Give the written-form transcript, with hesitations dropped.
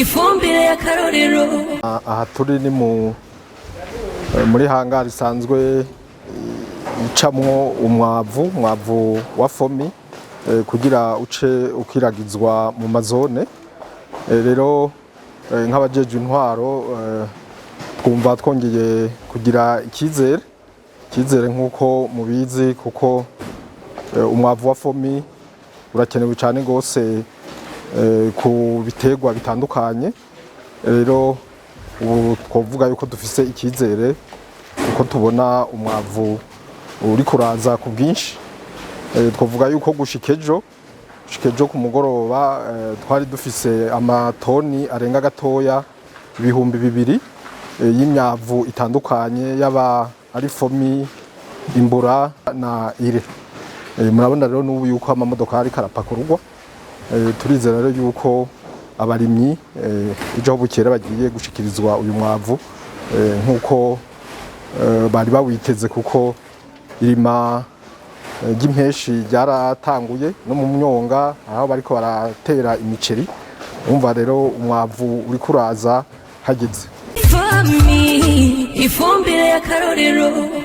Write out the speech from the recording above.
ifumbire y'akarorero. Aha turi ni muri hangari isanzwe icamwo umwavu wa FOMI kugira uce ukiragizwa mu mazone. Rero nk'abajeje intwaro twumva twongeye kugira ikizere nk'uko mubizi, kuko umwavu wa FOMI urakenewe cyane gose ku biterwa bitandukanye. Rero ubu twovuga yuko dufise ikizere kuko tubona umwavu uri kuraza ku bwinshi. Twovuga yuko gushikejo ku mugoroba twari dufise amatoni arenga gatoya 2,000 y'imyavu itandukanye yaba ari FOMI IMBURA na UREE. Murabona rero n'ubu yuko amamodoka ari karapakurwa. Turizera rero yuko abarimyi ejo bukera bagiye gushikirizwa uyu mwavu nk'uko bari bawiteze, kuko irima ry'impeshi ryaratanguye no mu myonga aho bariko baratera imiceri. Umva rero umwavu uri kuraza hageze. FOMI ifumbire y'akarorero.